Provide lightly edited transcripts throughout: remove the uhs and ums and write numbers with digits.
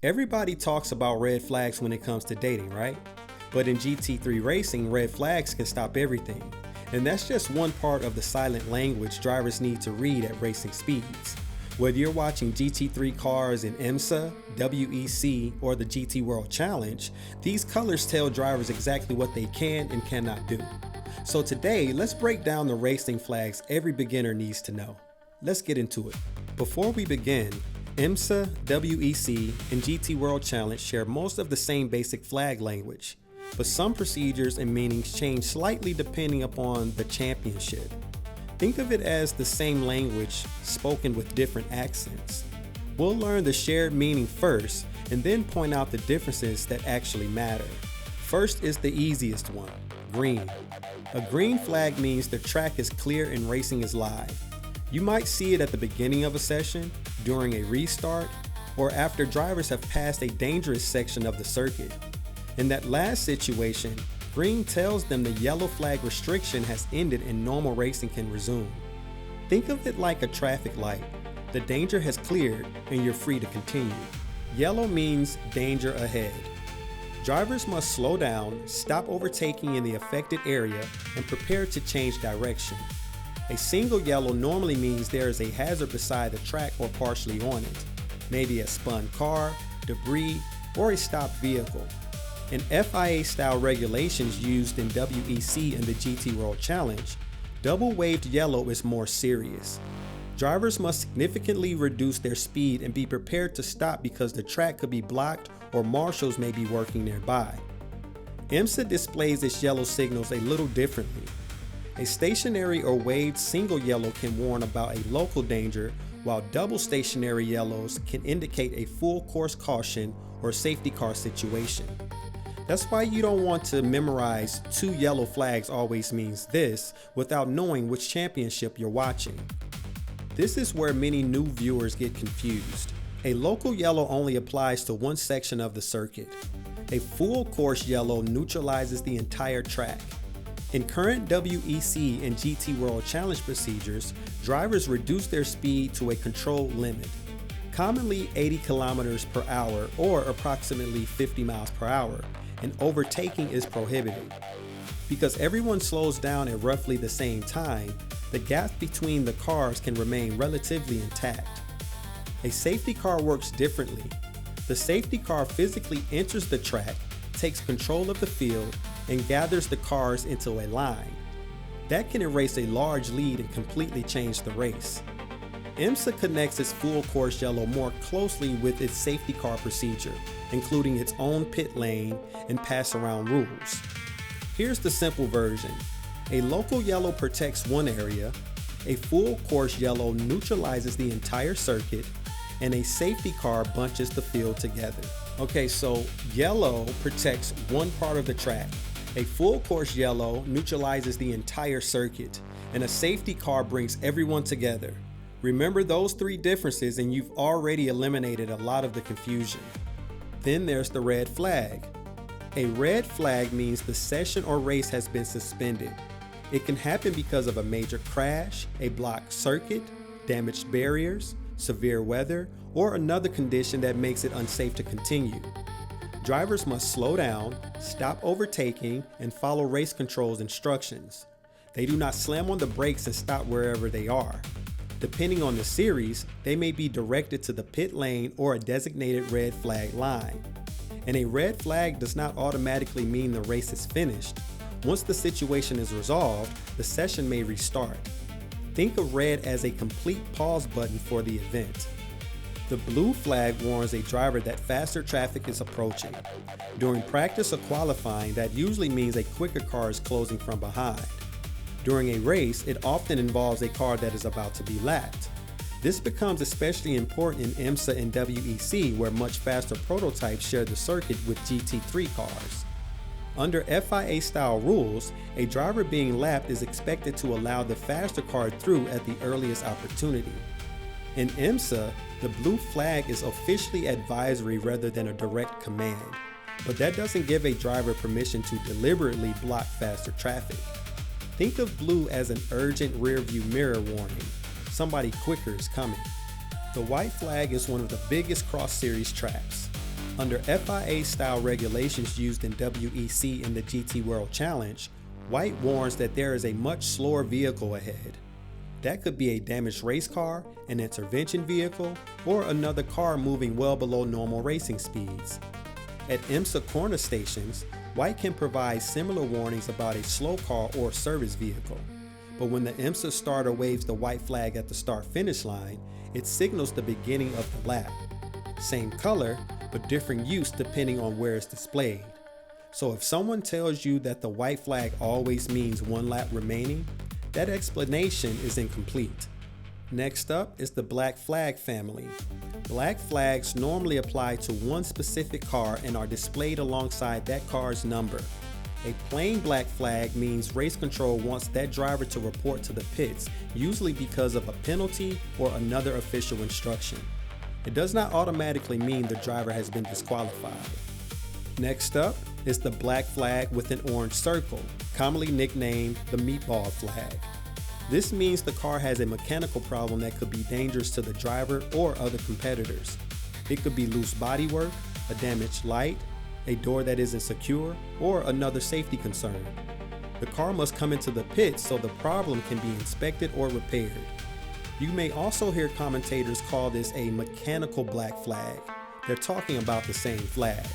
Everybody talks about red flags when it comes to dating, right? But in GT3 racing, red flags can stop everything. And that's just one part of the silent language drivers need to read at racing speeds. Whether you're watching GT3 cars in IMSA, WEC, or the GT World Challenge, these colors tell drivers exactly what they can and cannot do. So today, let's break down the racing flags every beginner needs to know. Let's get into it. Before we begin, IMSA, WEC, and GT World Challenge share most of the same basic flag language, but some procedures and meanings change slightly depending upon the championship. Think of it as the same language spoken with different accents. We'll learn the shared meaning first and then point out the differences that actually matter. First is the easiest one, green. A green flag means the track is clear and racing is live. You might see it at the beginning of a session, during a restart, or after drivers have passed a dangerous section of the circuit. In that last situation, green tells them the yellow flag restriction has ended and normal racing can resume. Think of it like a traffic light. The danger has cleared and you're free to continue. Yellow means danger ahead. Drivers must slow down, stop overtaking in the affected area, and prepare to change direction. A single yellow normally means there is a hazard beside the track or partially on it, maybe a spun car, debris, or a stopped vehicle. In FIA-style regulations used in WEC and the GT World Challenge, double-waved yellow is more serious. Drivers must significantly reduce their speed and be prepared to stop because the track could be blocked or marshals may be working nearby. IMSA displays its yellow signals a little differently. A stationary or waved single yellow can warn about a local danger, while double stationary yellows can indicate a full course caution or safety car situation. That's why you don't want to memorize 2 yellow flags always means this without knowing which championship you're watching. This is where many new viewers get confused. A local yellow only applies to one section of the circuit. A full course yellow neutralizes the entire track. In current WEC and GT World Challenge procedures, drivers reduce their speed to a controlled limit, commonly 80 kilometers per hour or approximately 50 miles per hour, and overtaking is prohibited. Because everyone slows down at roughly the same time, the gap between the cars can remain relatively intact. A safety car works differently. The safety car physically enters the track, takes control of the field, and gathers the cars into a line. That can erase a large lead and completely change the race. IMSA connects its full course yellow more closely with its safety car procedure, including its own pit lane and pass around rules. Here's the simple version. A local yellow protects one area, a full course yellow neutralizes the entire circuit, and a safety car bunches the field together. Okay, so yellow protects one part of the track, a full course yellow neutralizes the entire circuit, and a safety car brings everyone together. Remember those 3 differences and you've already eliminated a lot of the confusion. Then there's the red flag. A red flag means the session or race has been suspended. It can happen because of a major crash, a blocked circuit, damaged barriers, severe weather, or another condition that makes it unsafe to continue. Drivers must slow down, stop overtaking, and follow race control's instructions. They do not slam on the brakes and stop wherever they are. Depending on the series, they may be directed to the pit lane or a designated red flag line. And a red flag does not automatically mean the race is finished. Once the situation is resolved, the session may restart. Think of red as a complete pause button for the event. The blue flag warns a driver that faster traffic is approaching. During practice or qualifying, that usually means a quicker car is closing from behind. During a race, it often involves a car that is about to be lapped. This becomes especially important in IMSA and WEC, where much faster prototypes share the circuit with GT3 cars. Under FIA-style rules, a driver being lapped is expected to allow the faster car through at the earliest opportunity. In IMSA, the blue flag is officially advisory rather than a direct command, but that doesn't give a driver permission to deliberately block faster traffic. Think of blue as an urgent rearview mirror warning. Somebody quicker is coming. The white flag is one of the biggest cross-series traps. Under FIA style regulations used in WEC in the GT World Challenge, white warns that there is a much slower vehicle ahead. That could be a damaged race car, an intervention vehicle, or another car moving well below normal racing speeds. At IMSA corner stations, white can provide similar warnings about a slow car or service vehicle. But when the IMSA starter waves the white flag at the start-finish line, it signals the beginning of the lap. Same color, but different use depending on where it's displayed. So if someone tells you that the white flag always means one lap remaining, that explanation is incomplete. Next up is the black flag family. Black flags normally apply to one specific car and are displayed alongside that car's number. A plain black flag means race control wants that driver to report to the pits, usually because of a penalty or another official instruction. It does not automatically mean the driver has been disqualified. Next up is the black flag with an orange circle, commonly nicknamed the meatball flag. This means the car has a mechanical problem that could be dangerous to the driver or other competitors. It could be loose bodywork, a damaged light, a door that isn't secure, or another safety concern. The car must come into the pit so the problem can be inspected or repaired. You may also hear commentators call this a mechanical black flag. They're talking about the same flag.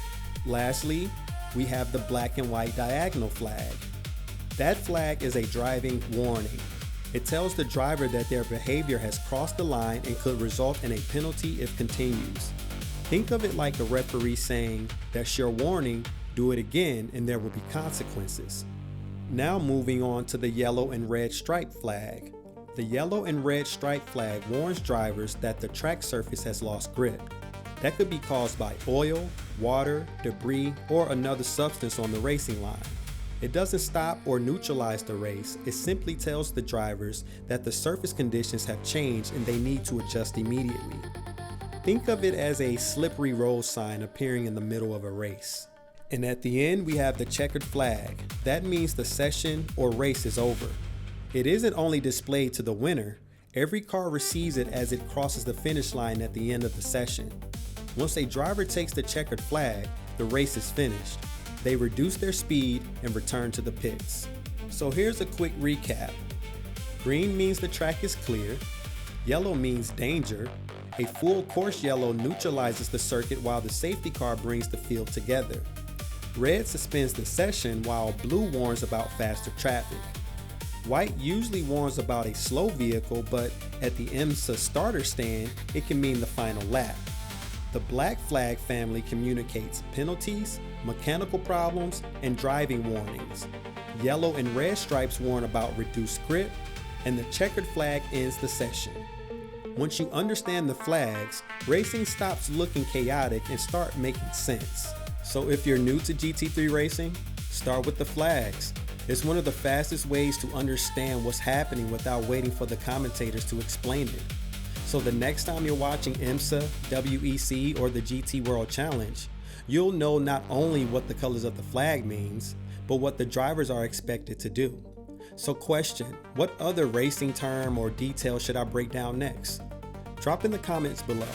Lastly, we have the black and white diagonal flag. That flag is a driving warning. It tells the driver that their behavior has crossed the line and could result in a penalty if continues. Think of it like a referee saying, "That's your warning, do it again and there will be consequences." Now moving on to the yellow and red stripe flag. The yellow and red stripe flag warns drivers that the track surface has lost grip. That could be caused by oil, water, debris, or another substance on the racing line. It doesn't stop or neutralize the race, it simply tells the drivers that the surface conditions have changed and they need to adjust immediately. Think of it as a slippery road sign appearing in the middle of a race. And at the end, we have the checkered flag. That means the session or race is over. It isn't only displayed to the winner, every car receives it as it crosses the finish line at the end of the session. Once a driver takes the checkered flag, the race is finished. They reduce their speed and return to the pits. So here's a quick recap. Green means the track is clear. Yellow means danger. A full course yellow neutralizes the circuit while the safety car brings the field together. Red suspends the session while blue warns about faster traffic. White usually warns about a slow vehicle, but at the IMSA starter stand, it can mean the final lap. The black flag family communicates penalties, mechanical problems, and driving warnings. Yellow and red stripes warn about reduced grip, and the checkered flag ends the session. Once you understand the flags, racing stops looking chaotic and start making sense. So if you're new to GT3 racing, start with the flags. It's one of the fastest ways to understand what's happening without waiting for the commentators to explain it. So the next time you're watching IMSA, WEC, or the GT World Challenge, you'll know not only what the colors of the flag means, but what the drivers are expected to do. So question, what other racing term or detail should I break down next? Drop in the comments below.